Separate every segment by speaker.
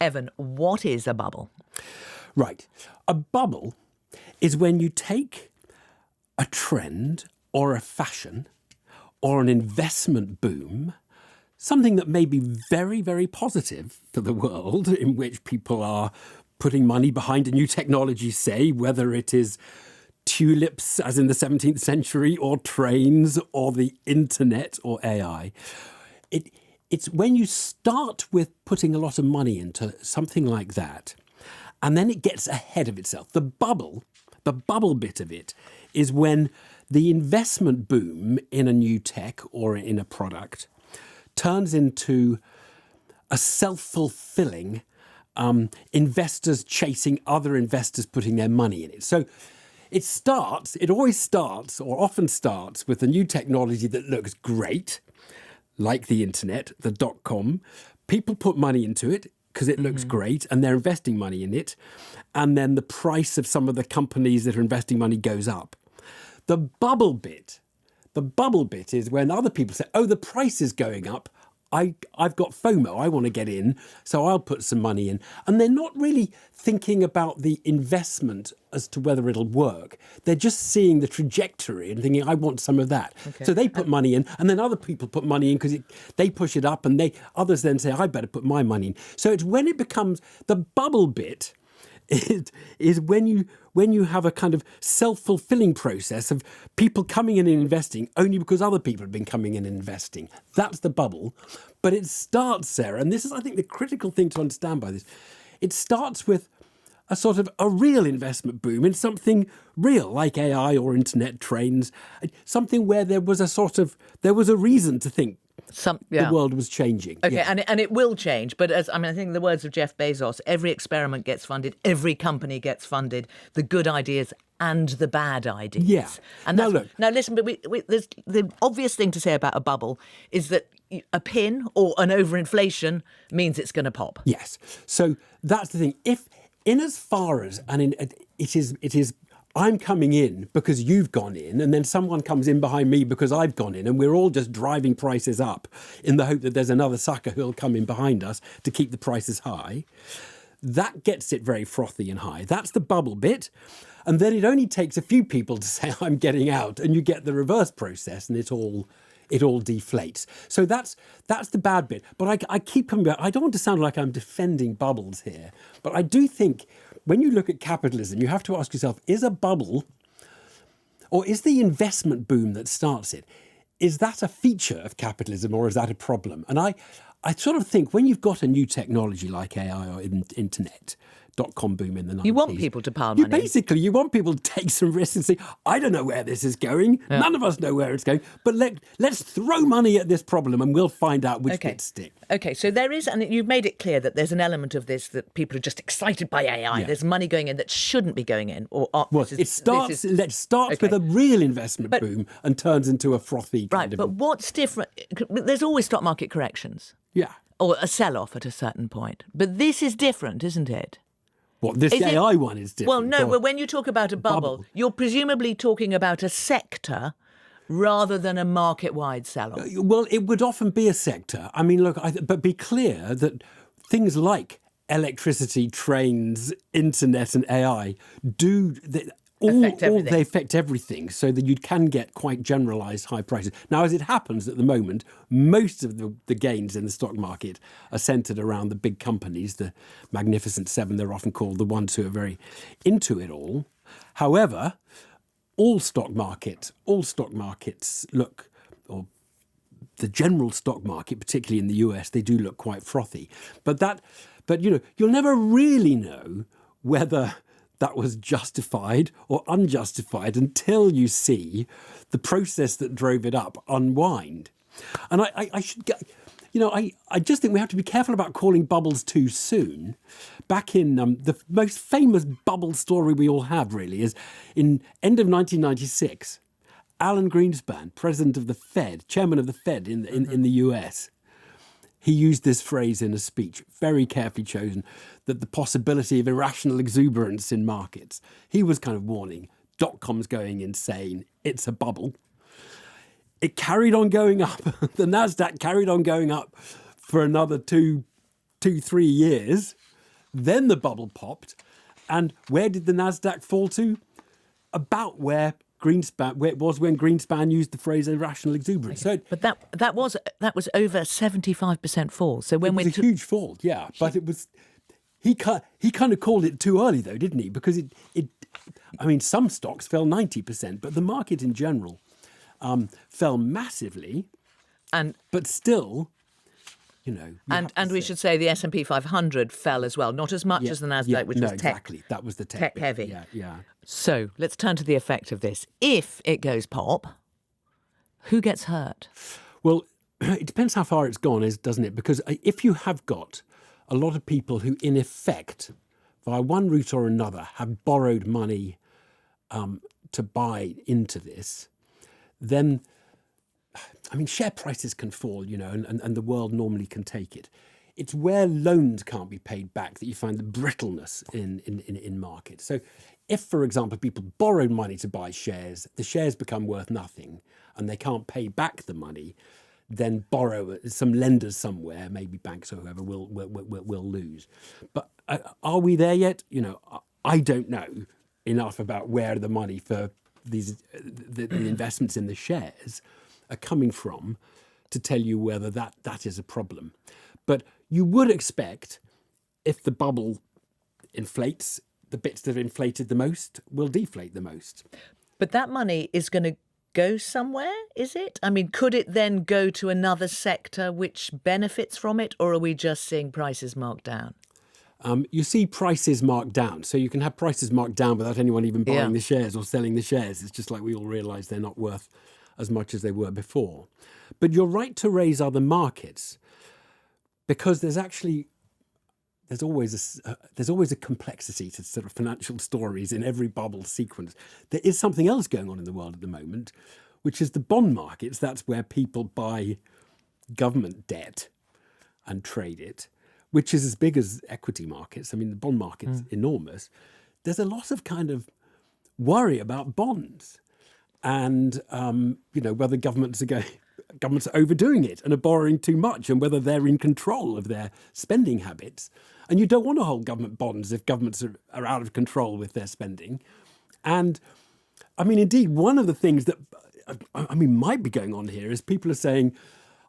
Speaker 1: Evan, what is a bubble?
Speaker 2: Right. A bubble is when you take a trend or a fashion or an investment boom, something that may be very, very positive for the world, in which people are putting money behind a new technology, say, whether it is tulips, as in the 17th century, or trains, or the internet, or AI. It's when you start with putting a lot of money into something like that, and then it gets ahead of itself. The bubble bit of it is when the investment boom in a new tech or in a product turns into a self-fulfilling investors chasing other investors putting their money in it. So it always starts, or often starts, with a new technology that looks great, like the internet, the .com. People put money into it because it looks great, and they're investing money in it. And then the price of some of the companies that are investing money goes up. The bubble bit is when other people say, oh, the price is going up. I've got FOMO, I want to get in, so I'll put some money in. And they're not really thinking about the investment as to whether it'll work. They're just seeing the trajectory and thinking, I want some of that. Okay. So they put money in, and then other people put money in because they push it up, and others then say, I better put my money in. So it's when it becomes the bubble bit is when you have a kind of self-fulfilling process of people coming in and investing only because other people have been coming in and investing. That's the bubble. But it starts, Sarah, and this is, I think, the critical thing to understand by this. It starts with a sort of a real investment boom in something real, like AI or internet trains, something where there was a reason to think the world was changing.
Speaker 1: Okay, yeah. and it will change. But I think the words of Jeff Bezos, every experiment gets funded, every company gets funded, the good ideas and the bad ideas.
Speaker 2: Yeah.
Speaker 1: And now listen, but there's the obvious thing to say about a bubble is that a pin or an overinflation means it's going to pop.
Speaker 2: Yes. So that's the thing. It is I'm coming in because you've gone in, and then someone comes in behind me because I've gone in, and we're all just driving prices up in the hope that there's another sucker who'll come in behind us to keep the prices high. That gets it very frothy and high. That's the bubble bit. And then it only takes a few people to say, I'm getting out, and you get the reverse process, and it all deflates. So that's the bad bit. But I keep coming back. I don't want to sound like I'm defending bubbles here, but I do think when you look at capitalism, you have to ask yourself, is a bubble, or is the investment boom that starts it, is that a feature of capitalism, or is that a problem? And I sort of think when you've got a new technology like AI or internet, .com boom in the 90s.
Speaker 1: You want people to pile money.
Speaker 2: You want people to take some risks and say, I don't know where this is going. Yeah. None of us know where it's going. But let's throw money at this problem and we'll find out which bits stick.
Speaker 1: Okay, so there is, and you've made it clear that there's an element of this that people are just excited by AI. Yeah. There's money going in that shouldn't be going in.
Speaker 2: It starts with a real investment boom and turns into a frothy kind of...
Speaker 1: But what's different? There's always stock market corrections.
Speaker 2: Yeah.
Speaker 1: Or a sell-off at a certain point. But this is different, isn't it?
Speaker 2: What, this AI one is different?
Speaker 1: Well, no, but when you talk about a bubble, you're presumably talking about a sector rather than a market-wide sell-off.
Speaker 2: Well, it would often be a sector. I mean, look, but be clear that things like electricity, trains, internet and AI they affect everything, so that you can get quite generalised high prices. Now, as it happens at the moment, most of the gains in the stock market are centred around the big companies, the Magnificent Seven, they're often called, the ones who are very into it all. However, all stock markets look, or the general stock market, particularly in the US, they do look quite frothy. But you'll never really know whether that was justified or unjustified until you see the process that drove it up unwind. And I just think we have to be careful about calling bubbles too soon. Back in the most famous bubble story we all have, really, is in end of 1996, Alan Greenspan, president of the Fed, chairman of the Fed in the US, he used this phrase in a speech, very carefully chosen, that the possibility of irrational exuberance in markets. He was kind of warning, .com's going insane, it's a bubble. It carried on going up. The NASDAQ carried on going up for another 3 years. Then the bubble popped. And where did the NASDAQ fall to? About where it was when Greenspan used the phrase irrational exuberance. So
Speaker 1: But that was over 75% fall. So when
Speaker 2: it was a huge fall, yeah. But it was he kind of called it too early though, didn't he? Because it I mean, some stocks fell 90%, but the market in general fell massively. But still, you know,
Speaker 1: and we should say the S&P 500 fell as well, not as much as the NASDAQ, which was tech.
Speaker 2: Exactly. That was the tech bit.
Speaker 1: heavy.
Speaker 2: Yeah.
Speaker 1: So let's turn to the effect of this. If it goes pop, who gets hurt?
Speaker 2: Well, it depends how far it's gone, doesn't it? Because if you have got a lot of people who, in effect, via one route or another, have borrowed money to buy into this, then, I mean, share prices can fall, you know, and the world normally can take it. It's where loans can't be paid back that you find the brittleness in markets. So if, for example, people borrow money to buy shares, the shares become worth nothing and they can't pay back the money, then some lenders somewhere, maybe banks or whoever, will lose. But are we there yet? You know, I don't know enough about where the money for the investments in the shares are coming from to tell you whether that is a problem. But you would expect if the bubble inflates, the bits that have inflated the most will deflate the most.
Speaker 1: But that money is going to go somewhere, is it? I mean, could it then go to another sector which benefits from it, or are we just seeing prices marked down?
Speaker 2: You see prices marked down. So you can have prices marked down without anyone even buying the shares or selling the shares. It's just like we all realise they're not worth as much as they were before. But you're right to raise other markets because there's always a complexity to sort of financial stories in every bubble sequence. There is something else going on in the world at the moment, which is the bond markets. That's where people buy government debt and trade it, which is as big as equity markets. I mean, the bond market's enormous. There's a lot of kind of worry about bonds and, you know, whether governments are overdoing it and are borrowing too much and whether they're in control of their spending habits. And you don't want to hold government bonds if governments are out of control with their spending. And I mean, indeed, one of the things that might be going on here is people are saying,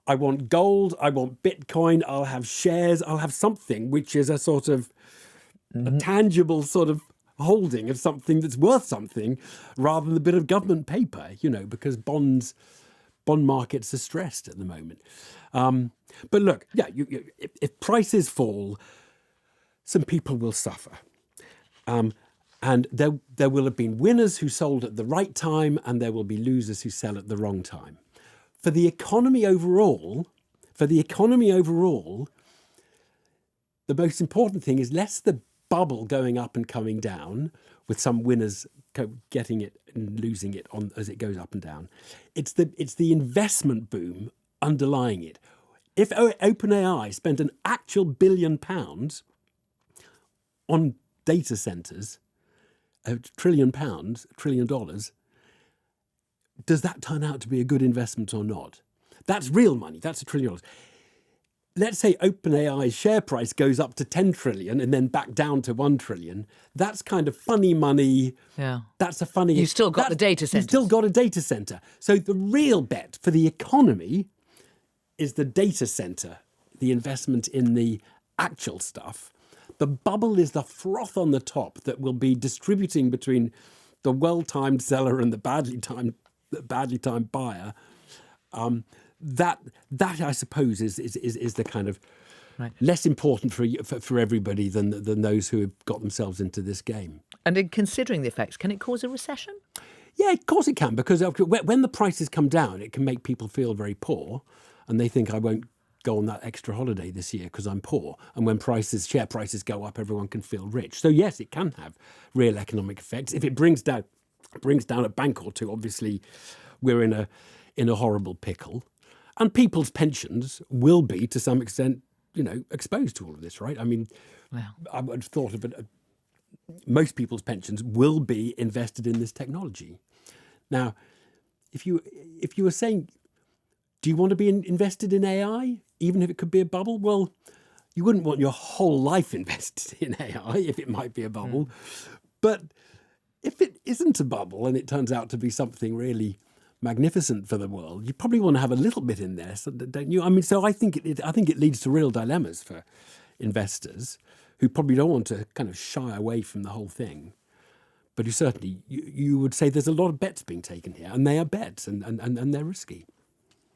Speaker 2: I want gold, I want Bitcoin, I'll have shares, I'll have something which is a sort of a tangible sort of holding of something that's worth something rather than a bit of government paper, you know, because bond markets are stressed at the moment. But look, yeah, if prices fall, some people will suffer. And there will have been winners who sold at the right time and there will be losers who sell at the wrong time. For the economy overall, the most important thing is less the bubble going up and coming down with some winners getting it and losing it as it goes up and down. It's the investment boom underlying it. If OpenAI spent an actual £1 billion on data centers, $1 trillion, does that turn out to be a good investment or not? That's real money. That's $1 trillion. Let's say OpenAI's share price goes up to 10 trillion and then back down to 1 trillion. That's kind of funny money.
Speaker 1: Yeah.
Speaker 2: That's a funny...
Speaker 1: You've still got the data centers.
Speaker 2: You've still got a data center. So the real bet for the economy is the data center, the investment in the actual stuff. The bubble is the froth on the top that will be distributing between the well-timed seller and the badly timed buyer. That I suppose is the kind of less important for everybody than those who have got themselves into this game.
Speaker 1: And in considering the effects, can it cause a recession?
Speaker 2: Yeah, of course it can, because when the prices come down, it can make people feel very poor, and they think I won't go on that extra holiday this year because I'm poor. And when share prices go up, everyone can feel rich. So yes, it can have real economic effects. If it brings down a bank or two, obviously we're in a horrible pickle. And people's pensions will be, to some extent, you know, exposed to all of this, right? I mean, I would have thought of it. Most people's pensions will be invested in this technology. Now, if you were saying, do you want to be invested in AI, even if it could be a bubble? Well, You wouldn't want your whole life invested in AI if it might be a bubble. But if it isn't a bubble and it turns out to be something really magnificent for the world, you probably want to have a little bit in there, so don't you? I mean, so I think it leads to real dilemmas for investors who probably don't want to kind of shy away from the whole thing. But you certainly, you would say there's a lot of bets being taken here, and they are bets, and they're risky.